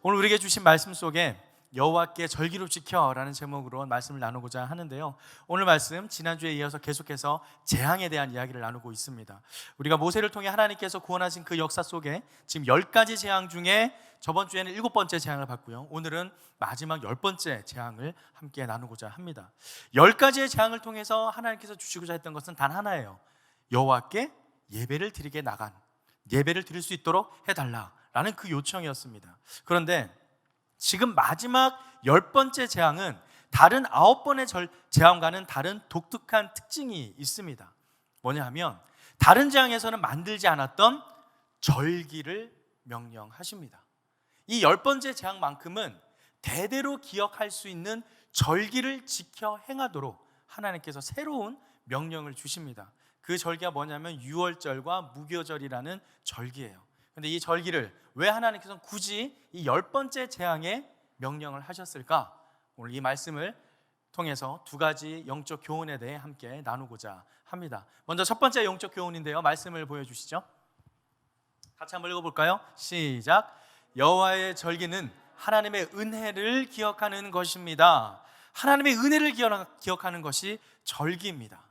오늘 우리에게 주신 말씀 속에 여호와께 절기로 지켜라는 제목으로 말씀을 나누고자 하는데요. 오늘 말씀 지난주에 이어서 계속해서 재앙에 대한 이야기를 나누고 있습니다. 우리가 모세를 통해 하나님께서 구원하신 그 역사 속에 지금 10가지 재앙 중에 저번 주에는 7번째 재앙을 봤고요. 오늘은 마지막 10번째 재앙을 함께 나누고자 합니다. 10가지의 재앙을 통해서 하나님께서 주시고자 했던 것은 단 하나예요. 여호와께 예배를 드리게 나간, 예배를 드릴 수 있도록 해달라라는 그 요청이었습니다. 그런데 지금 마지막 10번째 재앙은 다른 9번의 재앙과는 다른 독특한 특징이 있습니다. 뭐냐 하면 다른 재앙에서는 만들지 않았던 절기를 명령하십니다. 이 10번째 재앙만큼은 대대로 기억할 수 있는 절기를 지켜 행하도록 하나님께서 새로운 명령을 주십니다. 그 절기가 뭐냐면 유월절과 무교절이라는 절기예요. 그런데 이 절기를 왜 하나님께서는 굳이 이 10번째 재앙에 명령을 하셨을까? 오늘 이 말씀을 통해서 두 가지 영적 교훈에 대해 함께 나누고자 합니다. 먼저 첫 번째 영적 교훈인데요. 말씀을 보여주시죠. 같이 한번 읽어볼까요? 시작. 여호와의 절기는 하나님의 은혜를 기억하는 것입니다. 하나님의 은혜를 기억하는 것이 절기입니다.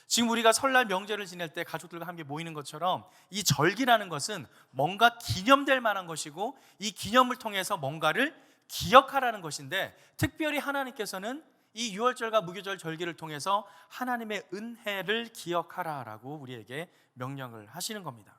지금 우리가 설날 명절을 지낼 때 가족들과 함께 모이는 것처럼 이 절기라는 것은 뭔가 기념될 만한 것이고 이 기념을 통해서 뭔가를 기억하라는 것인데, 특별히 하나님께서는 이 유월절과 무교절 절기를 통해서 하나님의 은혜를 기억하라라고 우리에게 명령을 하시는 겁니다.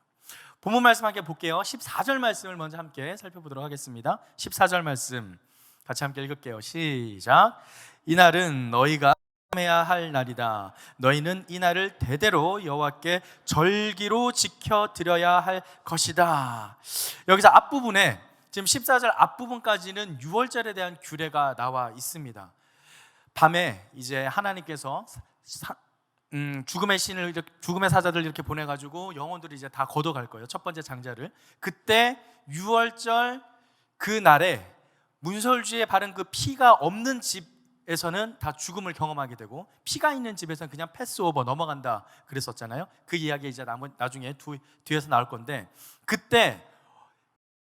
본문 말씀 함께 볼게요. 14절 말씀을 먼저 함께 살펴보도록 하겠습니다. 14절 말씀 같이 함께 읽을게요. 시작. 이날은 너희가 해야 할 날이다. 너희는 이 날을 대대로 여호와께 절기로 지켜드려야 할 것이다. 여기서 앞부분에 지금 14절 앞부분까지는 유월절에 대한 규례가 나와 있습니다. 밤에 이제 하나님께서 죽음의 사자들 이렇게 보내가지고 영혼들이 이제 다 걷어갈 거예요. 첫 번째 장자를. 그때 유월절 그 날에 문설주에 바른 그 피가 없는 집에서는 다 죽음을 경험하게 되고, 피가 있는 집에서는 그냥 패스오버 넘어간다 그랬었잖아요. 그 이야기 이제 나중에 뒤에서 나올 건데, 그때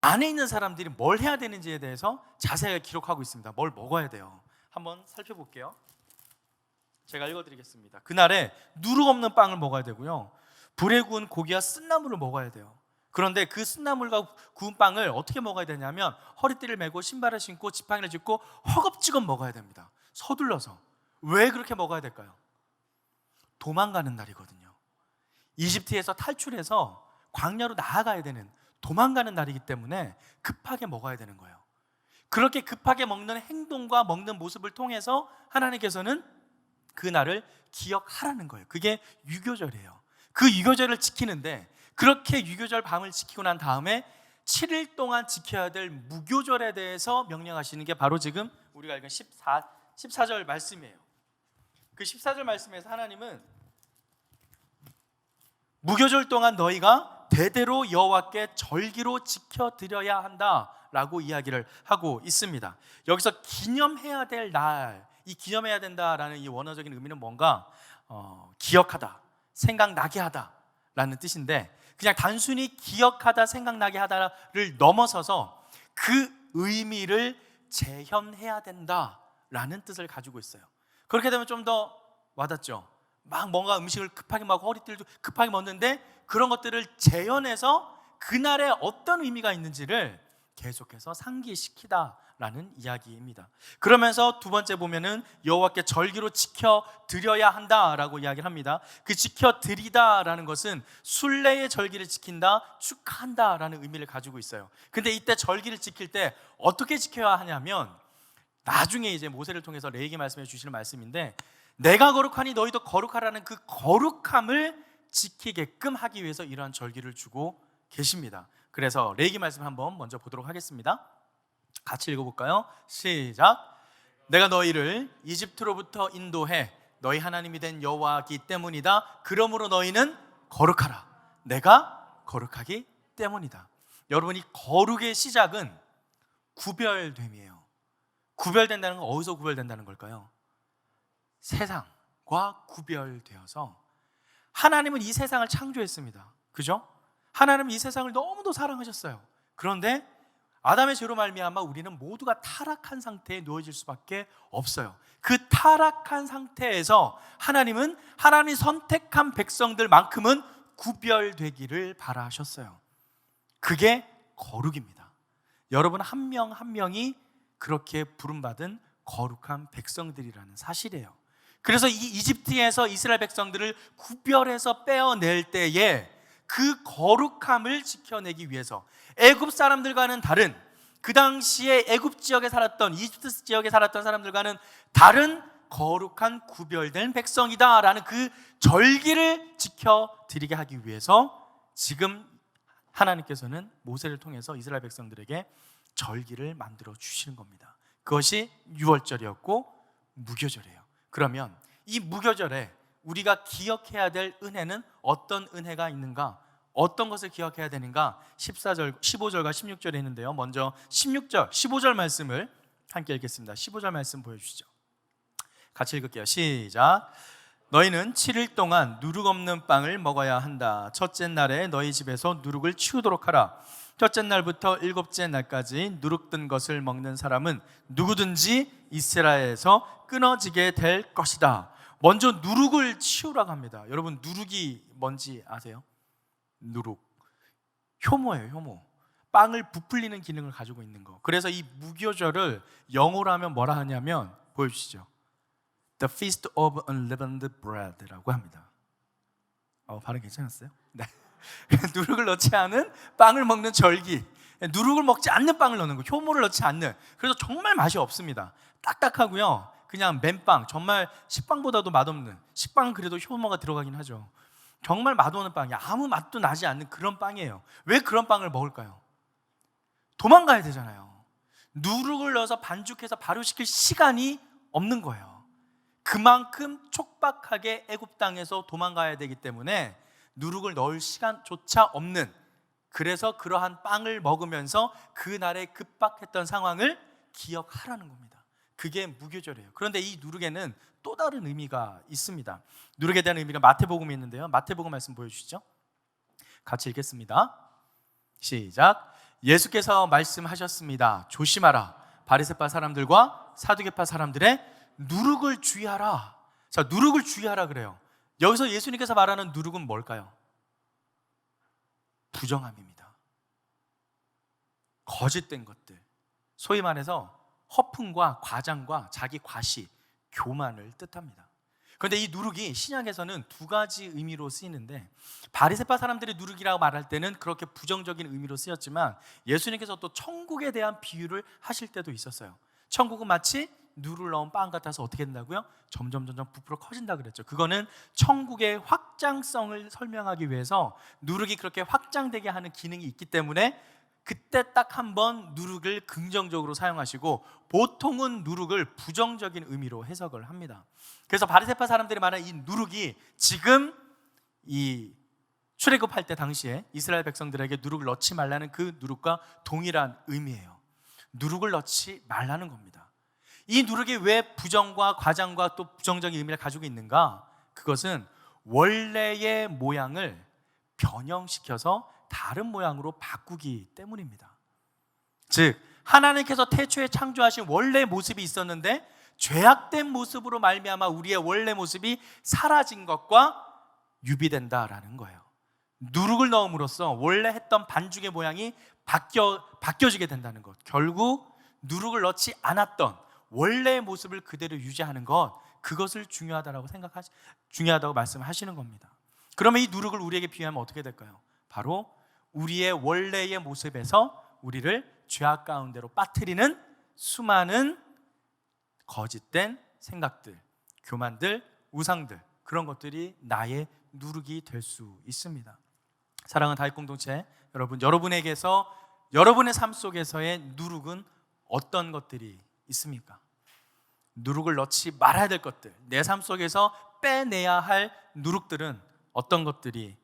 안에 있는 사람들이 뭘 해야 되는지에 대해서 자세하게 기록하고 있습니다. 뭘 먹어야 돼요. 한번 살펴볼게요. 제가 읽어드리겠습니다. 그날에 누룩 없는 빵을 먹어야 되고요, 불에 구운 고기와 쓴나물을 먹어야 돼요. 그런데 그 쓴나물과 구운 빵을 어떻게 먹어야 되냐면 허리띠를 메고 신발을 신고 지팡이를 짚고 허겁지겁 먹어야 됩니다. 서둘러서. 왜 그렇게 먹어야 될까요? 도망가는 날이거든요. 이집트에서 탈출해서 광야로 나아가야 되는, 도망가는 날이기 때문에 급하게 먹어야 되는 거예요. 그렇게 급하게 먹는 행동과 먹는 모습을 통해서 하나님께서는 그 날을 기억하라는 거예요. 그게 유교절이에요. 그 유교절을 지키는데, 그렇게 유교절 밤을 지키고 난 다음에 7일 동안 지켜야 될 무교절에 대해서 명령하시는 게 바로 지금 우리가 읽은 14절 말씀이에요. 그 14절 말씀에서 하나님은 무교절 동안 너희가 대대로 여호와께 절기로 지켜드려야 한다라고 이야기를 하고 있습니다. 여기서 기념해야 될 날, 이 기념해야 된다라는 이 원어적인 의미는 뭔가 기억하다, 생각나게 하다라는 뜻인데, 그냥 단순히 기억하다, 생각나게 하다를 넘어서서 그 의미를 재현해야 된다라는 뜻을 가지고 있어요. 그렇게 되면 좀 더 와닿죠. 막 뭔가 음식을 급하게 먹고 허리띠를 급하게 먹는데 그런 것들을 재현해서 그날에 어떤 의미가 있는지를 계속해서 상기시키다라는 이야기입니다. 그러면서 두 번째 보면은 여호와께 절기로 지켜드려야 한다라고 이야기를 합니다. 그 지켜드리다라는 것은 순례의 절기를 지킨다, 축하한다라는 의미를 가지고 있어요. 근데 이때 절기를 지킬 때 어떻게 지켜야 하냐면, 나중에 이제 모세를 통해서 레위기 말씀해 주시는 말씀인데, 내가 거룩하니 너희도 거룩하라는 그 거룩함을 지키게끔 하기 위해서 이러한 절기를 주고 계십니다. 그래서 레위기 말씀 한번 먼저 보도록 하겠습니다. 같이 읽어볼까요? 시작. 내가 너희를 이집트로부터 인도해 너희 하나님이 된 여호와이기 때문이다. 그러므로 너희는 거룩하라. 내가 거룩하기 때문이다. 여러분, 이 거룩의 시작은 구별됨이에요. 구별된다는 건 어디서 구별된다는 걸까요? 세상과 구별되어서. 하나님은 이 세상을 창조했습니다. 그죠? 하나님은 이 세상을 너무도 사랑하셨어요. 그런데 아담의 죄로 말미암아 우리는 모두가 타락한 상태에 놓여질 수밖에 없어요. 그 타락한 상태에서 하나님은 하나님 선택한 백성들만큼은 구별되기를 바라셨어요. 그게 거룩입니다. 여러분 한 명 한 명이 그렇게 부름받은 거룩한 백성들이라는 사실이에요. 그래서 이 이집트에서 이스라엘 백성들을 구별해서 빼어낼 때에 그 거룩함을 지켜내기 위해서 애굽 사람들과는 다른, 그 당시에 애굽 지역에 살았던, 이집트 지역에 살았던 사람들과는 다른 거룩한 구별된 백성이다라는 그 절기를 지켜드리게 하기 위해서 지금 하나님께서는 모세를 통해서 이스라엘 백성들에게 절기를 만들어 주시는 겁니다. 그것이 유월절이었고 무교절이에요. 그러면 이 무교절에 우리가 기억해야 될 은혜는 어떤 은혜가 있는가? 어떤 것을 기억해야 되는가? 14절, 15절과 16절에 있는데요. 먼저 16절, 15절 말씀을 함께 읽겠습니다. 15절 말씀 보여주시죠. 같이 읽을게요. 시작. 너희는 7일 동안 누룩 없는 빵을 먹어야 한다. 첫째 날에 너희 집에서 누룩을 치우도록 하라. 첫째 날부터 일곱째 날까지 누룩 든 것을 먹는 사람은 누구든지 이스라엘에서 끊어지게 될 것이다. 먼저 누룩을 치우라고 합니다. 여러분 누룩이 뭔지 아세요? 누룩, 효모예요. 효모. 빵을 부풀리는 기능을 가지고 있는 거. 그래서 이 무교절을 영어로 하면 뭐라 하냐면, 보여주시죠. The Feast of Unleavened Bread라고 합니다. 발음 괜찮았어요? 네. 누룩을 넣지 않은 빵을 먹는 절기, 누룩을 먹지 않는 빵을 넣는 거, 효모를 넣지 않는. 그래서 정말 맛이 없습니다. 딱딱하고요. 그냥 맨빵, 정말 식빵보다도 맛없는, 식빵은 그래도 효모가 들어가긴 하죠. 정말 맛없는 빵이 아무 맛도 나지 않는 그런 빵이에요. 왜 그런 빵을 먹을까요? 도망가야 되잖아요. 누룩을 넣어서 반죽해서 발효시킬 시간이 없는 거예요. 그만큼 촉박하게 애굽 땅에서 도망가야 되기 때문에 누룩을 넣을 시간조차 없는, 그래서 그러한 빵을 먹으면서 그날의 급박했던 상황을 기억하라는 겁니다. 그게 무교절이에요. 그런데 이 누룩에는 또 다른 의미가 있습니다. 누룩에 대한 의미가 마태복음에 있는데요. 마태복음 말씀 보여주시죠. 같이 읽겠습니다. 시작. 예수께서 말씀하셨습니다. 조심하라. 바리새파 사람들과 사두개파 사람들의 누룩을 주의하라. 자, 누룩을 주의하라 그래요. 여기서 예수님께서 말하는 누룩은 뭘까요? 부정함입니다. 거짓된 것들, 소위 말해서 허풍과 과장과 자기 과시, 교만을 뜻합니다. 그런데 이 누룩이 신약에서는 두 가지 의미로 쓰이는데, 바리새파 사람들이 누룩이라고 말할 때는 그렇게 부정적인 의미로 쓰였지만 예수님께서 또 천국에 대한 비유를 하실 때도 있었어요. 천국은 마치 누룩을 넣은 빵 같아서 어떻게 된다고요? 점점 부풀어 커진다 그랬죠. 그거는 천국의 확장성을 설명하기 위해서 누룩이 그렇게 확장되게 하는 기능이 있기 때문에 그때 딱 한 번 누룩을 긍정적으로 사용하시고, 보통은 누룩을 부정적인 의미로 해석을 합니다. 그래서 바리새파 사람들이 말하는 이 누룩이 지금 이 출애굽할 때 당시에 이스라엘 백성들에게 누룩을 넣지 말라는 그 누룩과 동일한 의미예요. 누룩을 넣지 말라는 겁니다. 이 누룩이 왜 부정과 과장과 또 부정적인 의미를 가지고 있는가? 그것은 원래의 모양을 변형시켜서 다른 모양으로 바꾸기 때문입니다. 즉 하나님께서 태초에 창조하신 원래 모습이 있었는데 죄악된 모습으로 말미암아 우리의 원래 모습이 사라진 것과 유비된다라는 거예요. 누룩을 넣음으로써 원래 했던 반죽의 모양이 바뀌어지게 된다는 것. 결국 누룩을 넣지 않았던 원래의 모습을 그대로 유지하는 것, 그것을 중요하다고 말씀하시는 겁니다. 그러면 이 누룩을 우리에게 비유하면 어떻게 될까요? 바로 우리의 원래의 모습에서 우리를 죄악 가운데로 빠뜨리는 수많은 거짓된 생각들, 교만들, 우상들, 그런 것들이 나의 누룩이 될 수 있습니다. 사랑하는 다윗 공동체 여러분에게서, 여러분의 삶 속에서의 누룩은 어떤 것들이 있습니까? 누룩을 넣지 말아야 될 것들, 내 삶 속에서 빼내야 할 누룩들은 어떤 것들이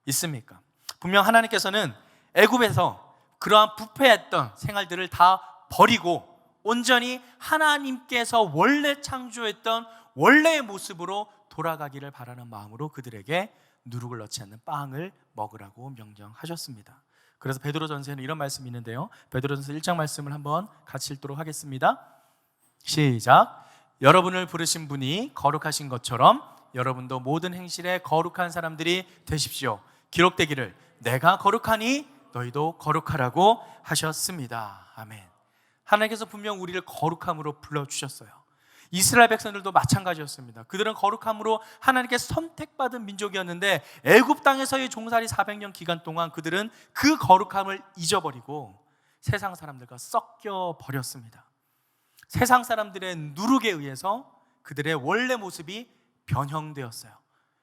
있습니까? 분명 하나님께서는 애굽에서 그러한 부패했던 생활들을 다 버리고 온전히 하나님께서 원래 창조했던 원래의 모습으로 돌아가기를 바라는 마음으로 그들에게 누룩을 넣지 않는 빵을 먹으라고 명령하셨습니다. 그래서 베드로전서에는 이런 말씀이 있는데요, 베드로전서 1장 말씀을 한번 같이 읽도록 하겠습니다. 시작. 여러분을 부르신 분이 거룩하신 것처럼 여러분도 모든 행실에 거룩한 사람들이 되십시오. 기록되기를 내가 거룩하니 너희도 거룩하라고 하셨습니다. 아멘. 하나님께서 분명 우리를 거룩함으로 불러주셨어요. 이스라엘 백성들도 마찬가지였습니다. 그들은 거룩함으로 하나님께 선택받은 민족이었는데 애굽 땅에서의 종살이 400년 기간 동안 그들은 그 거룩함을 잊어버리고 세상 사람들과 섞여 버렸습니다. 세상 사람들의 누룩에 의해서 그들의 원래 모습이 변형되었어요.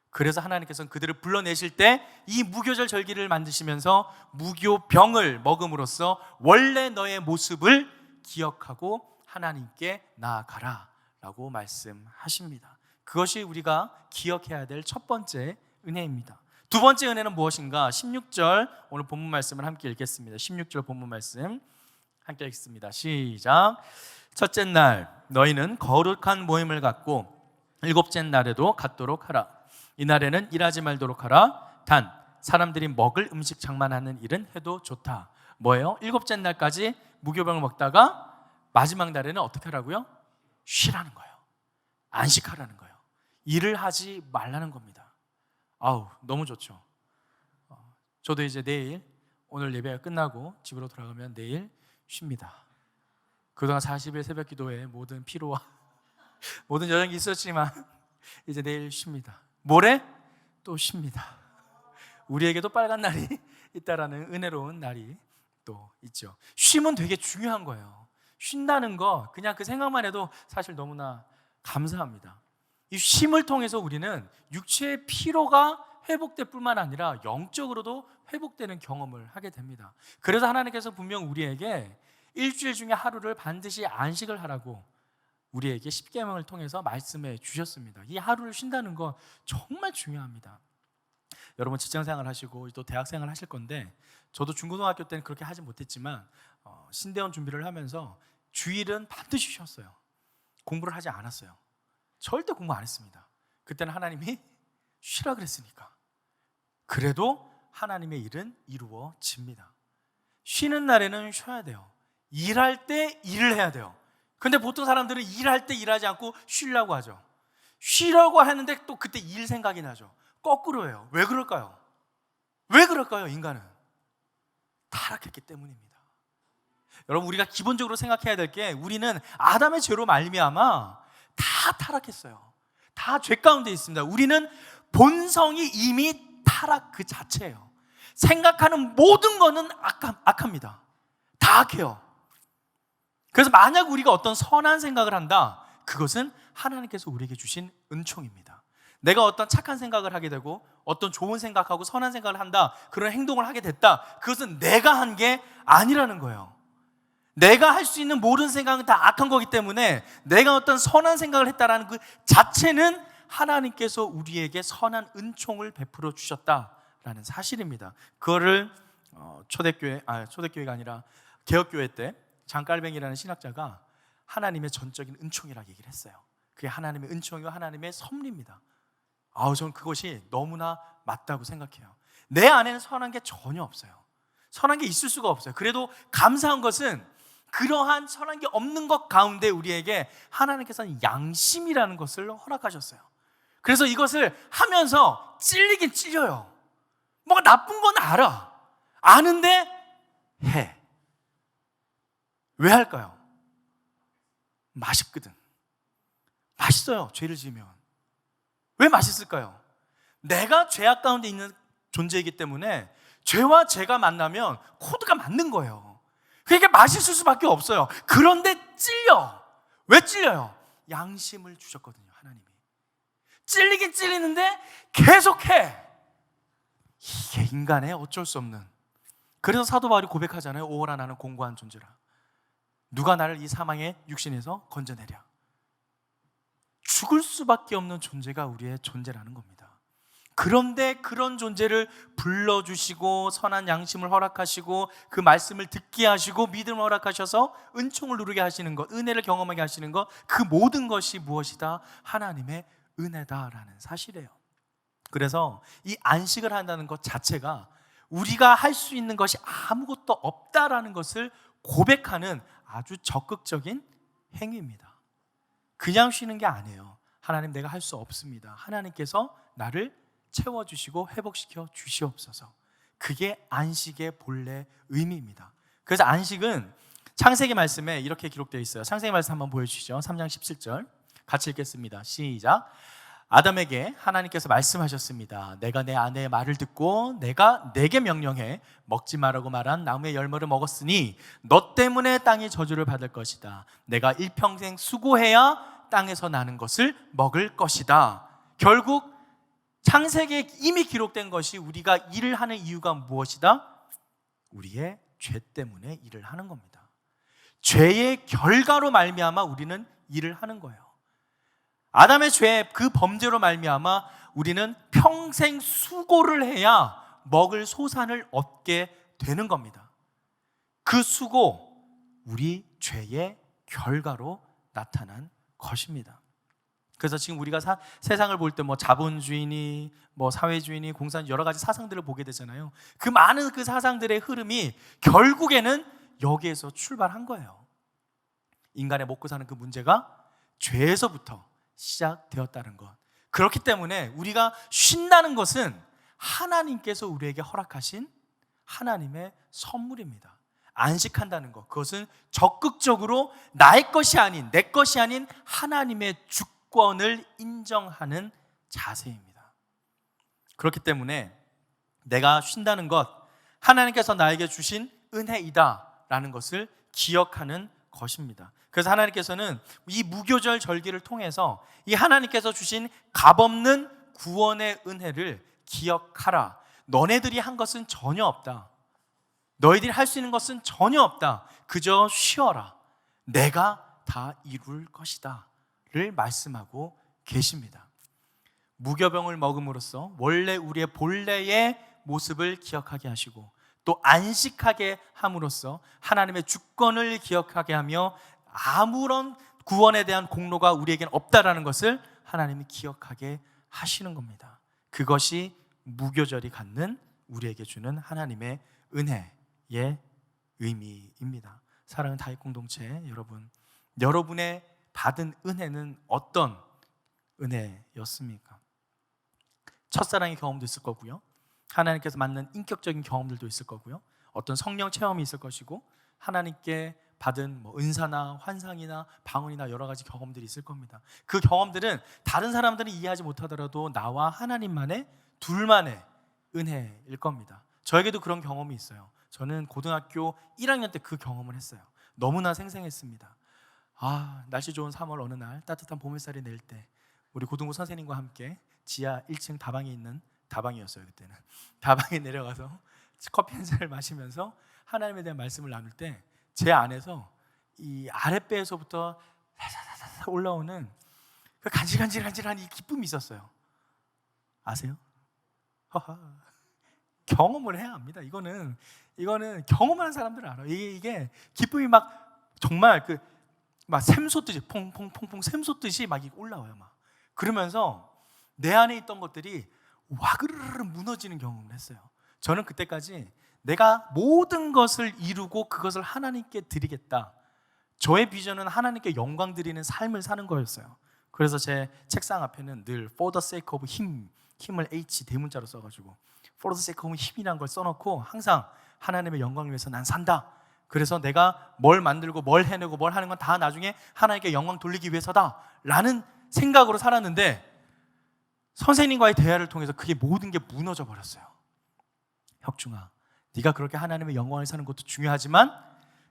그래서 하나님께서는 그들을 불러내실 때 이 무교절 절기를 만드시면서 무교병을 먹음으로써 원래 너의 모습을 기억하고 하나님께 나아가라 라고 말씀하십니다. 그것이 우리가 기억해야 될 첫 번째 은혜입니다. 두 번째 은혜는 무엇인가? 16절 오늘 본문 말씀을 함께 읽겠습니다. 16절 본문 말씀 함께 읽습니다. 시작. 첫째 날 너희는 거룩한 모임을 갖고 일곱째 날에도 갖도록 하라. 이날에는 일하지 말도록 하라. 단 사람들이 먹을 음식 장만하는 일은 해도 좋다. 뭐예요? 일곱째 날까지 무교병을 먹다가 마지막 날에는 어떻게 하라고요? 쉬라는 거예요. 안식하라는 거예요. 일을 하지 말라는 겁니다. 아우, 너무 좋죠. 저도 이제 내일 오늘 예배가 끝나고 집으로 돌아가면 내일 쉽니다. 그동안 40일 새벽 기도에 모든 피로와 모든 여정이 있었지만 이제 내일 쉽니다. 모레 또 쉽니다. 우리에게도 빨간 날이 있다라는 은혜로운 날이 또 있죠. 쉼은 되게 중요한 거예요. 쉰다는 거 그냥 그 생각만 해도 사실 너무나 감사합니다. 이 쉼을 통해서 우리는 육체의 피로가 회복될 뿐만 아니라 영적으로도 회복되는 경험을 하게 됩니다. 그래서 하나님께서 분명 우리에게 일주일 중에 하루를 반드시 안식을 하라고 우리에게 십계명을 통해서 말씀해 주셨습니다. 이 하루를 쉰다는 거 정말 중요합니다. 여러분 직장생활 하시고 또 대학생활 하실 건데 저도 중고등학교 때는 그렇게 하지 못했지만 신대원 준비를 하면서 주일은 반드시 쉬었어요. 공부를 하지 않았어요. 절대 공부 안 했습니다. 그때는 하나님이 쉬라 그랬으니까. 그래도 하나님의 일은 이루어집니다. 쉬는 날에는 쉬어야 돼요. 일할 때 일을 해야 돼요. 근데 보통 사람들은 일할 때 일하지 않고 쉬려고 하죠. 쉬려고 하는데 또 그때 일 생각이 나죠. 거꾸로예요. 왜 그럴까요? 왜 그럴까요? 인간은 타락했기 때문입니다. 여러분 우리가 기본적으로 생각해야 될 게 우리는 아담의 죄로 말미암아 다 타락했어요. 다 죄 가운데 있습니다. 우리는 본성이 이미 타락 그 자체예요. 생각하는 모든 거는 악합니다. 다 악해요. 그래서 만약 우리가 어떤 선한 생각을 한다, 그것은 하나님께서 우리에게 주신 은총입니다. 내가 어떤 착한 생각을 하게 되고 어떤 좋은 생각하고 선한 생각을 한다, 그런 행동을 하게 됐다, 그것은 내가 한 게 아니라는 거예요. 내가 할 수 있는 모든 생각은 다 악한 거기 때문에 내가 어떤 선한 생각을 했다라는 그 자체는 하나님께서 우리에게 선한 은총을 베풀어 주셨다라는 사실입니다. 그거를 초대교회가 아니라 개혁교회 때 장깔뱅이라는 신학자가 하나님의 전적인 은총이라고 얘기를 했어요. 그게 하나님의 은총이고 하나님의 섭리입니다. 저는 그것이 너무나 맞다고 생각해요. 내 안에는 선한 게 전혀 없어요. 선한 게 있을 수가 없어요. 그래도 감사한 것은 그러한 선한 게 없는 것 가운데 우리에게 하나님께서는 양심이라는 것을 허락하셨어요. 그래서 이것을 하면서 찔리긴 찔려요. 뭐가 나쁜 건 알아. 아는데 해. 왜 할까요? 맛있거든. 맛있어요. 죄를 지으면. 왜 맛있을까요? 내가 죄악 가운데 있는 존재이기 때문에 죄와 죄가 만나면 코드가 맞는 거예요. 그러니까 맛있을 수밖에 없어요. 그런데 찔려. 왜 찔려요? 양심을 주셨거든요, 하나님이. 찔리긴 찔리는데 계속해. 이게 인간의 어쩔 수 없는. 그래서 사도 바울이 고백하잖아요. 오호라 나는 공고한 존재라. 누가 나를 이 사망의 육신에서 건져내랴. 죽을 수밖에 없는 존재가 우리의 존재라는 겁니다. 그런데 그런 존재를 불러주시고 선한 양심을 허락하시고 그 말씀을 듣게 하시고 믿음을 허락하셔서 은총을 누리게 하시는 것, 은혜를 경험하게 하시는 것, 그 모든 것이 무엇이다? 하나님의 은혜다라는 사실이에요. 그래서 이 안식을 한다는 것 자체가 우리가 할 수 있는 것이 아무것도 없다라는 것을 고백하는 아주 적극적인 행위입니다. 그냥 쉬는 게 아니에요. 하나님, 내가 할 수 없습니다. 하나님께서 나를 채워주시고 회복시켜 주시옵소서. 그게 안식의 본래 의미입니다. 그래서 안식은 창세기 말씀에 이렇게 기록되어 있어요. 창세기 말씀 한번 보여주시죠. 3장 17절 같이 읽겠습니다. 시작. 아담에게 하나님께서 말씀하셨습니다. 내가 내 아내의 말을 듣고 내가 내게 명령해 먹지 말라고 말한 나무의 열매를 먹었으니 너 때문에 땅이 저주를 받을 것이다. 내가 일평생 수고해야 땅에서 나는 것을 먹을 것이다. 결국 창세기에 이미 기록된 것이 우리가 일을 하는 이유가 무엇이다? 우리의 죄 때문에 일을 하는 겁니다. 죄의 결과로 말미암아 우리는 일을 하는 거예요. 아담의 죄, 그 범죄로 말미암아 우리는 평생 수고를 해야 먹을 소산을 얻게 되는 겁니다. 그 수고, 우리 죄의 결과로 나타난 것입니다. 그래서 지금 우리가 세상을 볼 때 자본주의니 사회주의니 공산 여러 가지 사상들을 보게 되잖아요. 그 많은 그 사상들의 흐름이 결국에는 여기에서 출발한 거예요. 인간의 먹고 사는 그 문제가 죄에서부터 시작되었다는 것. 그렇기 때문에 우리가 쉰다는 것은 하나님께서 우리에게 허락하신 하나님의 선물입니다. 안식한다는 것, 그것은 적극적으로 나의 것이 아닌, 내 것이 아닌 하나님의 주권을 인정하는 자세입니다. 그렇기 때문에 내가 쉰다는 것, 하나님께서 나에게 주신 은혜이다 라는 것을 기억하는 것입니다. 그래서 하나님께서는 이 무교절 절기를 통해서 이 하나님께서 주신 값없는 구원의 은혜를 기억하라. 너네들이 한 것은 전혀 없다. 너희들이 할 수 있는 것은 전혀 없다. 그저 쉬어라. 내가 다 이룰 것이다 를 말씀하고 계십니다. 무교병을 먹음으로써 원래 우리의 본래의 모습을 기억하게 하시고 또 안식하게 함으로써 하나님의 주권을 기억하게 하며 아무런 구원에 대한 공로가 우리에게는 없다라는 것을 하나님이 기억하게 하시는 겁니다. 그것이 무교절이 갖는 우리에게 주는 하나님의 은혜의 의미입니다. 사랑하는 다윗 공동체 여러분, 여러분의 받은 은혜는 어떤 은혜였습니까? 첫사랑의 경험도 있을 거고요, 하나님께서 만든 인격적인 경험들도 있을 거고요, 어떤 성령 체험이 있을 것이고, 하나님께 받은 은사나 환상이나 방언이나 여러 가지 경험들이 있을 겁니다. 그 경험들은 다른 사람들은 이해하지 못하더라도 나와 하나님만의 둘만의 은혜일 겁니다. 저에게도 그런 경험이 있어요. 저는 고등학교 1학년 때 그 경험을 했어요. 너무나 생생했습니다. 날씨 좋은 3월 어느 날 따뜻한 봄햇살이 내릴 때 우리 고등부 선생님과 함께 지하 1층 다방에 있는, 다방이었어요 그때는, 다방에 내려가서 커피 한 잔을 마시면서 하나님에 대한 말씀을 나눌 때 제 안에서 이 아랫배에서부터 올라오는 그 간질간질한 이 기쁨이 있었어요. 아세요? 경험을 해야 합니다. 이거는 경험하는 사람들은 알아요. 이게 기쁨이 정말 막 샘솟듯이 퐁퐁퐁퐁 샘솟듯이 막 올라와요. 막 그러면서 내 안에 있던 것들이 와그르르 무너지는 경험을 했어요. 저는 그때까지 내가 모든 것을 이루고 그것을 하나님께 드리겠다, 저의 비전은 하나님께 영광 드리는 삶을 사는 거였어요. 그래서 제 책상 앞에는 늘 For the sake of 힘을 H 대문자로 써가지고 For the sake of 힘이라는 걸 써놓고 항상 하나님의 영광을 위해서 난 산다. 그래서 내가 뭘 만들고 뭘 해내고 뭘 하는 건 다 나중에 하나님께 영광 돌리기 위해서다 라는 생각으로 살았는데, 선생님과의 대화를 통해서 그게 모든 게 무너져 버렸어요. 혁중아, 네가 그렇게 하나님의 영광을 사는 것도 중요하지만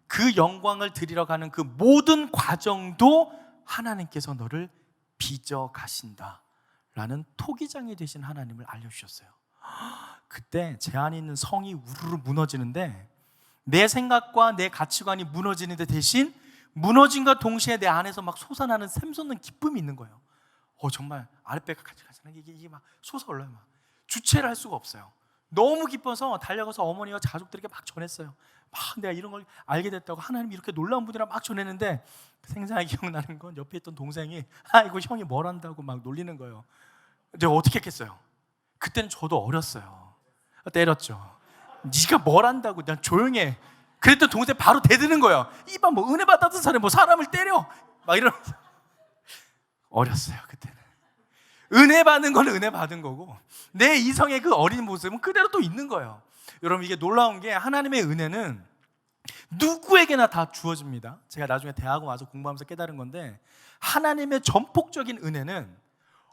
그 영광을 드리러 가는 그 모든 과정도 하나님께서 너를 빚어 가신다 라는 토기장이 되신 하나님을 알려주셨어요. 그때 제 안에 있는 성이 우르르 무너지는데, 내 생각과 내 가치관이 무너지는데 대신 무너짐과 동시에 내 안에서 막 솟아나는 샘솟는 기쁨이 있는 거예요. 정말 아랫배가 가지가지하게 이게 막 솟아올라요. 막 주체를 할 수가 없어요. 너무 기뻐서 달려가서 어머니와 가족들에게 막 전했어요. 막 내가 이런 걸 알게 됐다고, 하나님이 이렇게 놀라운 분이라 막 전했는데, 생생하게 기억나는 건 옆에 있던 동생이 이거 형이 뭘 한다고 막 놀리는 거예요. 내가 어떻게 했겠어요? 그때는 저도 어렸어요. 때렸죠. 네가 뭘 안다고, 난 조용해. 그랬더니 동생 바로 대드는 거예요. 이봐, 뭐 은혜 받았던 사람이 뭐 사람을 때려 막 이러면서. 어렸어요 그때는. 은혜 받는 건 은혜 받은 거고 내 이성의 그 어린 모습은 그대로 또 있는 거예요. 여러분, 이게 놀라운 게 하나님의 은혜는 누구에게나 다 주어집니다. 제가 나중에 대학원 와서 공부하면서 깨달은 건데, 하나님의 전폭적인 은혜는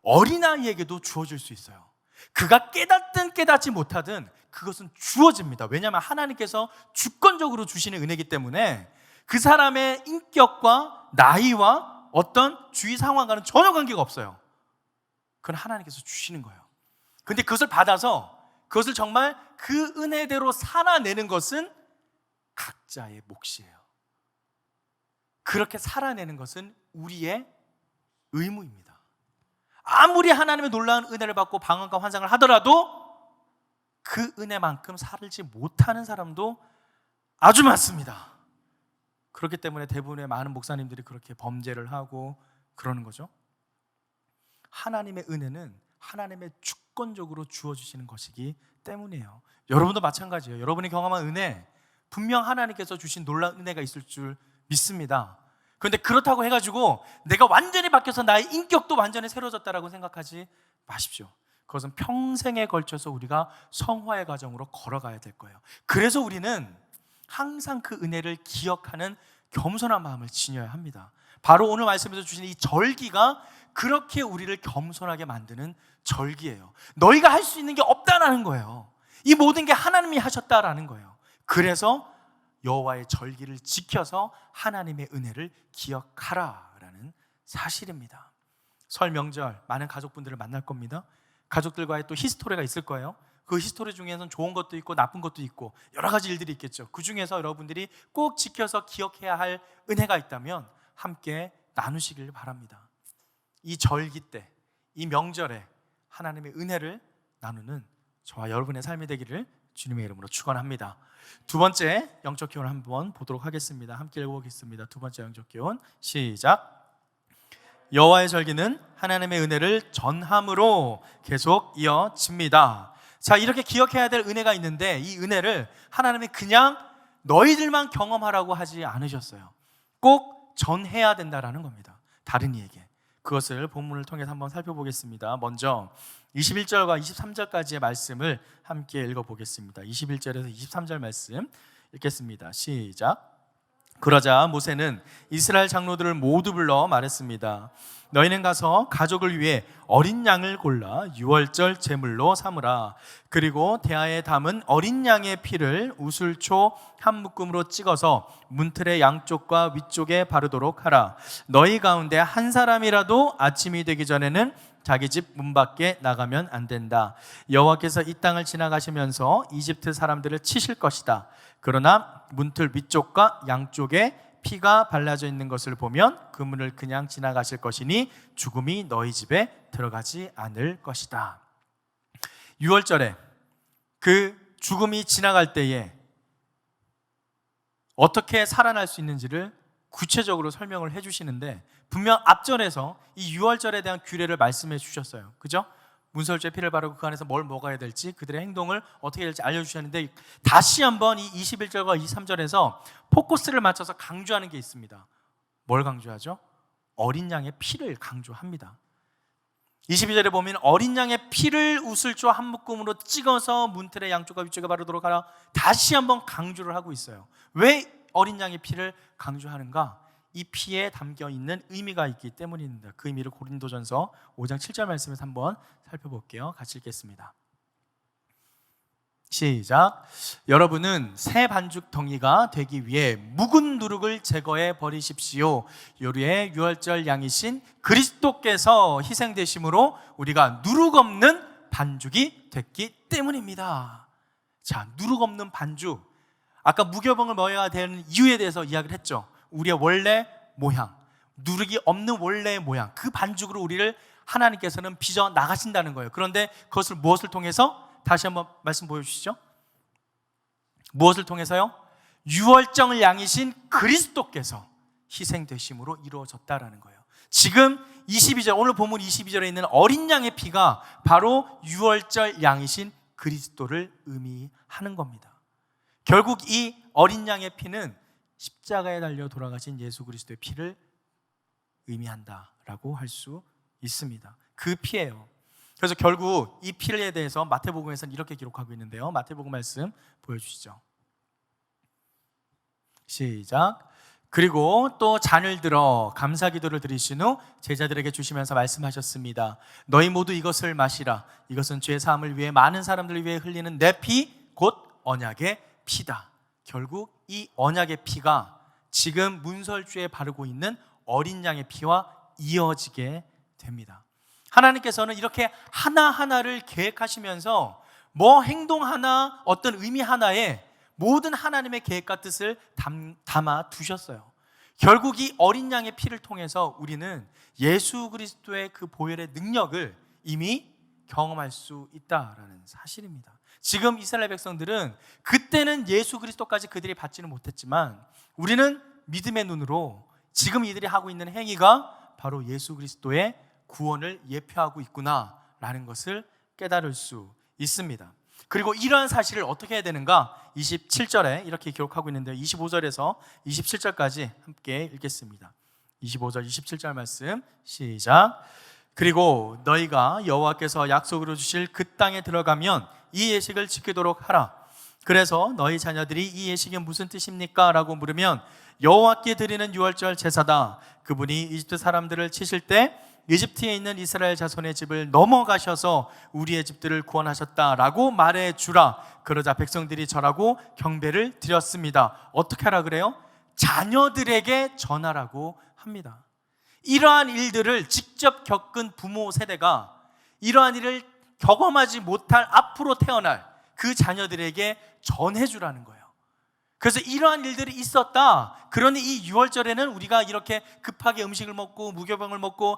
어린아이에게도 주어질 수 있어요. 그가 깨닫든 깨닫지 못하든 그것은 주어집니다. 왜냐하면 하나님께서 주권적으로 주시는 은혜이기 때문에 그 사람의 인격과 나이와 어떤 주위 상황과는 전혀 관계가 없어요. 그건 하나님께서 주시는 거예요. 근데 그것을 받아서 그것을 정말 그 은혜대로 살아내는 것은 각자의 몫이에요. 그렇게 살아내는 것은 우리의 의무입니다. 아무리 하나님의 놀라운 은혜를 받고 방언과 환상을 하더라도 그 은혜만큼 살지 못하는 사람도 아주 많습니다. 그렇기 때문에 대부분의 많은 목사님들이 그렇게 범죄를 하고 그러는 거죠. 하나님의 은혜는 하나님의 주권적으로 주어주시는 것이기 때문이에요. 여러분도 마찬가지예요. 여러분이 경험한 은혜, 분명 하나님께서 주신 놀라운 은혜가 있을 줄 믿습니다. 그런데 그렇다고 해가지고 내가 완전히 바뀌어서 나의 인격도 완전히 새로워졌다라고 생각하지 마십시오. 그것은 평생에 걸쳐서 우리가 성화의 과정으로 걸어가야 될 거예요. 그래서 우리는 항상 그 은혜를 기억하는 겸손한 마음을 지녀야 합니다. 바로 오늘 말씀에서 주신 이 절기가 그렇게 우리를 겸손하게 만드는 절기예요. 너희가 할 수 있는 게 없다라는 거예요. 이 모든 게 하나님이 하셨다라는 거예요. 그래서 여호와의 절기를 지켜서 하나님의 은혜를 기억하라라는 사실입니다. 설 명절 많은 가족분들을 만날 겁니다. 가족들과의 또 히스토리가 있을 거예요. 그 히스토리 중에서는 좋은 것도 있고 나쁜 것도 있고 여러 가지 일들이 있겠죠. 그 중에서 여러분들이 꼭 지켜서 기억해야 할 은혜가 있다면 함께 나누시길 바랍니다. 이 절기 때, 이 명절에 하나님의 은혜를 나누는 저와 여러분의 삶이 되기를 주님의 이름으로 축원합니다. 두 번째 영적 기원 한번 보도록 하겠습니다. 함께 읽어보겠습니다. 두 번째 영적 기원 시작. 여호와의 절기는 하나님의 은혜를 전함으로 계속 이어집니다. 자, 이렇게 기억해야 될 은혜가 있는데 이 은혜를 하나님이 그냥 너희들만 경험하라고 하지 않으셨어요. 꼭 전해야 된다라는 겁니다. 다른 이에게. 그것을 본문을 통해서 한번 살펴보겠습니다. 먼저 21절과 23절까지의 말씀을 함께 읽어보겠습니다. 21절에서 23절 말씀 읽겠습니다. 시작. 그러자 모세는 이스라엘 장로들을 모두 불러 말했습니다. 너희는 가서 가족을 위해 어린 양을 골라 유월절 제물로 삼으라. 그리고 대야에 담은 어린 양의 피를 우슬초 한 묶음으로 찍어서 문틀의 양쪽과 위쪽에 바르도록 하라. 너희 가운데 한 사람이라도 아침이 되기 전에는 자기 집 문 밖에 나가면 안 된다. 여호와께서 이 땅을 지나가시면서 이집트 사람들을 치실 것이다. 그러나 문틀 위쪽과 양쪽에 피가 발라져 있는 것을 보면 그 문을 그냥 지나가실 것이니 죽음이 너희 집에 들어가지 않을 것이다. 6월절에 그 죽음이 지나갈 때에 어떻게 살아날 수 있는지를 구체적으로 설명을 해주시는데, 분명 앞절에서 이 6월절에 대한 규례를 말씀해 주셨어요. 그죠? 문설주에 피를 바르고 그 안에서 뭘 먹어야 될지, 그들의 행동을 어떻게 될지 알려주셨는데, 다시 한번 이 21절과 23절에서 포커스를 맞춰서 강조하는 게 있습니다. 뭘 강조하죠? 어린 양의 피를 강조합니다. 22절에 보면 어린 양의 피를 우슬조 한 묶음으로 찍어서 문틀의 양쪽과 위쪽에 바르도록 하라. 다시 한번 강조를 하고 있어요. 왜 어린 양의 피를 강조하는가? 이 피에 담겨 있는 의미가 있기 때문입니다. 그 의미를 고린도전서 5장 7절 말씀에서 한번 살펴볼게요. 같이 읽겠습니다. 시작. 여러분은 새 반죽덩이가 되기 위해 묵은 누룩을 제거해 버리십시오. 요리의 유월절 양이신 그리스도께서 희생되심으로 우리가 누룩 없는 반죽이 됐기 때문입니다. 자, 누룩 없는 반죽. 아까 무교병을 먹어야 되는 이유에 대해서 이야기를 했죠. 우리의 원래 모양, 누룩이 없는 원래의 모양, 그 반죽으로 우리를 하나님께서는 빚어 나가신다는 거예요. 그런데 그것을 무엇을 통해서? 다시 한번 말씀 보여주시죠. 무엇을 통해서요? 유월절 양이신 그리스도께서 희생되심으로 이루어졌다라는 거예요. 지금 22절, 오늘 본문 22절에 있는 어린 양의 피가 바로 유월절 양이신 그리스도를 의미하는 겁니다. 결국 이 어린 양의 피는 십자가에 달려 돌아가신 예수 그리스도의 피를 의미한다라고 할 수 있습니다. 그 피예요. 그래서 결국 이 피에 대해서 마태복음에서는 이렇게 기록하고 있는데요. 마태복음 말씀 보여주시죠. 시작. 그리고 또 잔을 들어 감사기도를 드리신 후 제자들에게 주시면서 말씀하셨습니다. 너희 모두 이것을 마시라. 이것은 죄 사함을 위해 많은 사람들을 위해 흘리는 내 피, 곧 언약의 피다. 결국 이 언약의 피가 지금 문설주에 바르고 있는 어린 양의 피와 이어지게 됩니다. 하나님께서는 이렇게 하나하나를 계획하시면서 뭐 행동 하나, 어떤 의미 하나에 모든 하나님의 계획과 뜻을 담아 두셨어요. 결국 이 어린 양의 피를 통해서 우리는 예수 그리스도의 그 보혈의 능력을 이미 경험할 수 있다라는 사실입니다. 지금 이스라엘 백성들은 그때는 예수 그리스도까지 그들이 받지는 못했지만 우리는 믿음의 눈으로 지금 이들이 하고 있는 행위가 바로 예수 그리스도의 구원을 예표하고 있구나라는 것을 깨달을 수 있습니다. 그리고 이러한 사실을 어떻게 해야 되는가? 27절에 이렇게 기록하고 있는데요. 25절에서 27절까지 함께 읽겠습니다. 25절, 27절 말씀 시작. 그리고 너희가 여호와께서 약속으로 주실 그 땅에 들어가면 이 예식을 지키도록 하라. 그래서 너희 자녀들이 이 예식이 무슨 뜻입니까? 라고 물으면 여호와께 드리는 유월절 제사다. 그분이 이집트 사람들을 치실 때 이집트에 있는 이스라엘 자손의 집을 넘어가셔서 우리의 집들을 구원하셨다라고 말해주라. 그러자 백성들이 절하고 경배를 드렸습니다. 어떻게 하라 그래요? 자녀들에게 전하라고 합니다. 이러한 일들을 직접 겪은 부모 세대가 이러한 일을 경험하지 못할 앞으로 태어날 그 자녀들에게 전해주라는 거예요. 그래서 이러한 일들이 있었다. 그러니 이 6월절에는 우리가 이렇게 급하게 음식을 먹고 무교병을 먹고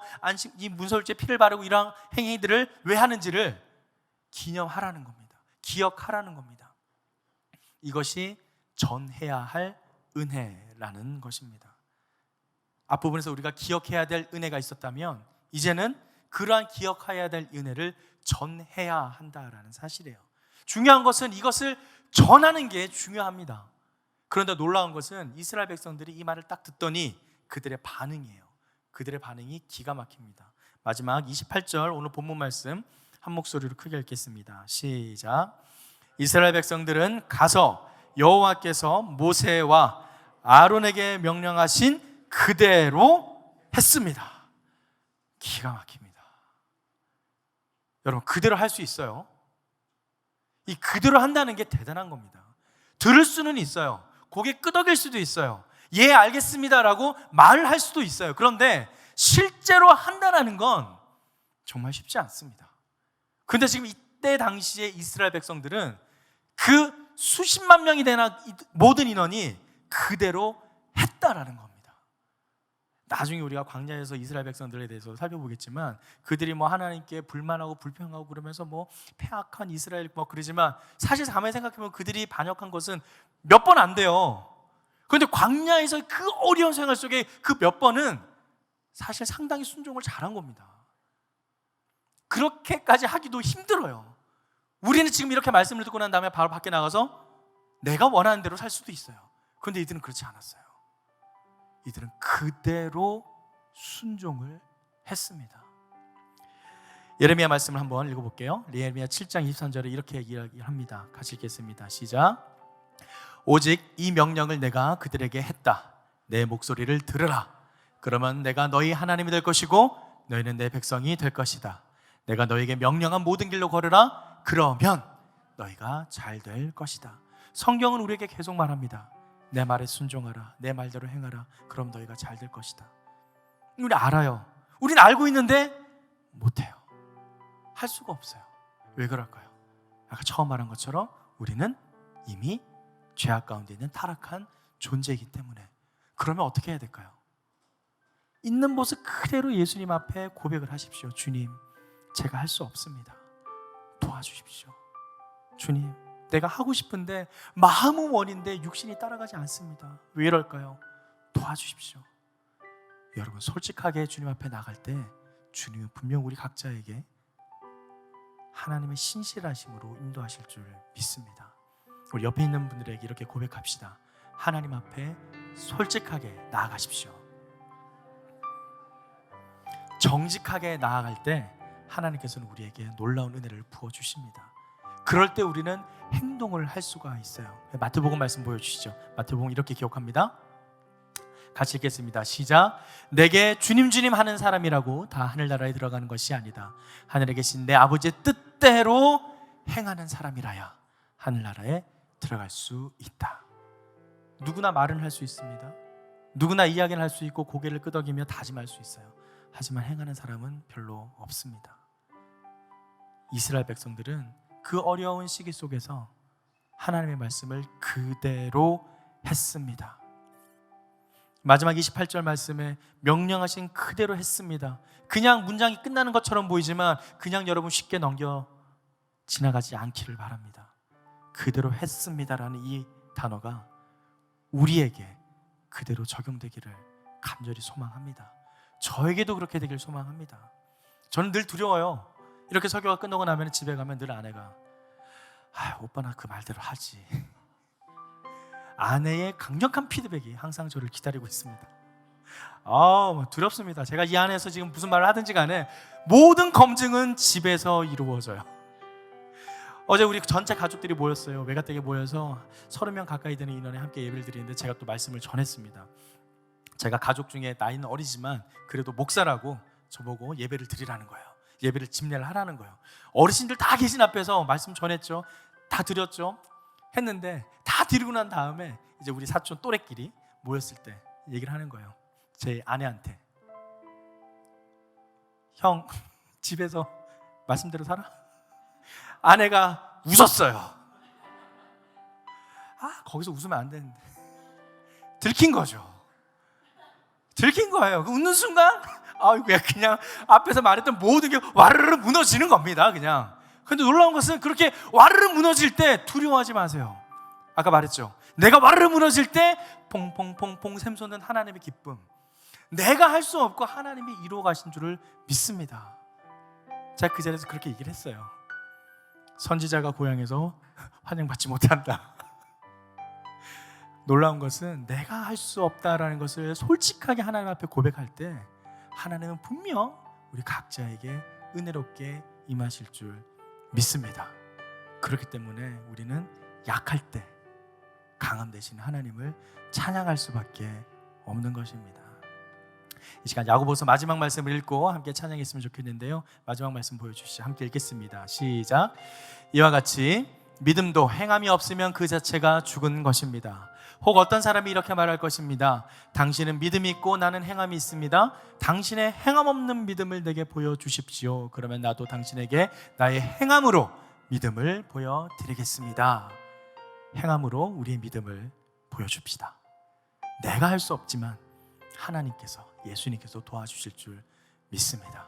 이 문설주에 피를 바르고 이러한 행위들을 왜 하는지를 기념하라는 겁니다. 기억하라는 겁니다. 이것이 전해야 할 은혜라는 것입니다. 앞부분에서 우리가 기억해야 될 은혜가 있었다면 이제는 그러한 기억해야 될 은혜를 전해야 한다라는 사실이에요. 중요한 것은 이것을 전하는 게 중요합니다. 그런데 놀라운 것은 이스라엘 백성들이 이 말을 딱 듣더니 그들의 반응이에요. 그들의 반응이 기가 막힙니다. 마지막 28절 오늘 본문 말씀 한 목소리로 크게 읽겠습니다. 시작. 이스라엘 백성들은 가서 여호와께서 모세와 아론에게 명령하신 그대로 했습니다. 기가 막힙니다. 여러분, 그대로 할 수 있어요. 이 그대로 한다는 게 대단한 겁니다. 들을 수는 있어요. 고개 끄덕일 수도 있어요. 예, 알겠습니다라고 말을 할 수도 있어요. 그런데 실제로 한다는 건 정말 쉽지 않습니다. 그런데 지금 이때 당시에 이스라엘 백성들은 그 수십만 명이 되나 모든 인원이 그대로 했다라는 겁니다. 나중에 우리가 광야에서 이스라엘 백성들에 대해서 살펴보겠지만 그들이 뭐 하나님께 불만하고 불평하고 그러면서 뭐 패악한 이스라엘 뭐 그러지만 사실 가만히 생각해보면 그들이 반역한 것은 몇 번 안 돼요. 그런데 광야에서 그 어려운 생활 속에 그 몇 번은 사실 상당히 순종을 잘한 겁니다. 그렇게까지 하기도 힘들어요. 우리는 지금 이렇게 말씀을 듣고 난 다음에 바로 밖에 나가서 내가 원하는 대로 살 수도 있어요. 그런데 이들은 그렇지 않았어요. 이들은 그대로 순종을 했습니다. 예레미야 말씀을 한번 읽어볼게요. 예레미야 7장 23절에 이렇게 이야기합니다. 같이 읽겠습니다. 시작. 오직 이 명령을 내가 그들에게 했다. 내 목소리를 들으라. 그러면 내가 너희 하나님이 될 것이고 너희는 내 백성이 될 것이다. 내가 너희에게 명령한 모든 길로 걸으라. 그러면 너희가 잘 될 것이다. 성경은 우리에게 계속 말합니다. 내 말에 순종하라. 내 말대로 행하라. 그럼 너희가 잘 될 것이다. 우리 알아요. 우리는 알고 있는데 못해요. 할 수가 없어요. 왜 그럴까요? 아까 처음 말한 것처럼 우리는 이미 죄악 가운데 있는 타락한 존재이기 때문에. 그러면 어떻게 해야 될까요? 있는 모습 그대로 예수님 앞에 고백을 하십시오. 주님, 제가 할 수 없습니다. 도와주십시오. 주님, 내가 하고 싶은데 마음은 원인데 육신이 따라가지 않습니다. 왜 이럴까요? 도와주십시오. 여러분, 솔직하게 주님 앞에 나갈 때 주님은 분명 우리 각자에게 하나님의 신실하심으로 인도하실 줄 믿습니다. 우리 옆에 있는 분들에게 이렇게 고백합시다. 하나님 앞에 솔직하게 나아가십시오. 정직하게 나아갈 때 하나님께서는 우리에게 놀라운 은혜를 부어주십니다. 그럴 때 우리는 행동을 할 수가 있어요. 마태복음 말씀 보여주시죠. 마태복음 이렇게 기록합니다. 같이 읽겠습니다. 시작. 내게 주님 주님 하는 사람이라고 다 하늘나라에 들어가는 것이 아니다. 하늘에 계신 내 아버지의 뜻대로 행하는 사람이라야 하늘나라에 들어갈 수 있다. 누구나 말은 할 수 있습니다. 누구나 이야기를 할 수 있고 고개를 끄덕이며 다짐할 수 있어요. 하지만 행하는 사람은 별로 없습니다. 이스라엘 백성들은 그 어려운 시기 속에서 하나님의 말씀을 그대로 했습니다. 마지막 28절 말씀에 명령하신 그대로 했습니다. 그냥 문장이 끝나는 것처럼 보이지만 그냥 여러분 쉽게 넘겨 지나가지 않기를 바랍니다. 그대로 했습니다라는 이 단어가 우리에게 그대로 적용되기를 간절히 소망합니다. 저에게도 그렇게 되길 소망합니다. 저는 늘 두려워요. 이렇게 설교가 끝나고 나면 집에 가면 늘 아내가 오빠 나 그 말대로 하지. 아내의 강력한 피드백이 항상 저를 기다리고 있습니다. 두렵습니다. 제가 이 안에서 지금 무슨 말을 하든지 간에 모든 검증은 집에서 이루어져요. 어제 우리 전체 가족들이 모였어요. 외가댁에 모여서 30명 가까이 되는 인원에 함께 예배를 드리는데 제가 또 말씀을 전했습니다. 제가 가족 중에 나이는 어리지만 그래도 목사라고 저보고 예배를 드리라는 거예요. 예배를 집례를 하라는 거예요. 어르신들 다 계신 앞에서 말씀 전했죠. 다 드렸죠. 했는데 다 드리고 난 다음에 이제 우리 사촌 또래끼리 모였을 때 얘기를 하는 거예요. 제 아내한테 형 집에서 말씀대로 살아? 아내가 웃었어요. 거기서 웃으면 안 되는데 들킨 거죠. 들킨 거예요. 그 웃는 순간 그냥 앞에서 말했던 모든 게 와르르 무너지는 겁니다. 그냥. 근데 놀라운 것은 그렇게 와르르 무너질 때 두려워하지 마세요. 아까 말했죠. 내가 와르르 무너질 때 퐁퐁퐁퐁 샘솟는 하나님의 기쁨. 내가 할 수 없고 하나님이 이루어 가신 줄을 믿습니다. 제가 그 자리에서 그렇게 얘기를 했어요. 선지자가 고향에서 환영받지 못한다. 놀라운 것은 내가 할 수 없다라는 것을 솔직하게 하나님 앞에 고백할 때 하나님은 분명 우리 각자에게 은혜롭게 임하실 줄 믿습니다. 그렇기 때문에 우리는 약할 때 강함 되신 하나님을 찬양할 수밖에 없는 것입니다. 이 시간 야고보서 마지막 말씀을 읽고 함께 찬양했으면 좋겠는데요. 마지막 말씀 보여주시죠. 함께 읽겠습니다. 시작. 이와 같이 믿음도 행함이 없으면 그 자체가 죽은 것입니다. 혹 어떤 사람이 이렇게 말할 것입니다. 당신은 믿음이 있고 나는 행함이 있습니다. 당신의 행함 없는 믿음을 내게 보여주십시오. 그러면 나도 당신에게 나의 행함으로 믿음을 보여드리겠습니다. 행함으로 우리의 믿음을 보여줍시다. 내가 할 수 없지만 하나님께서, 예수님께서 도와주실 줄 믿습니다.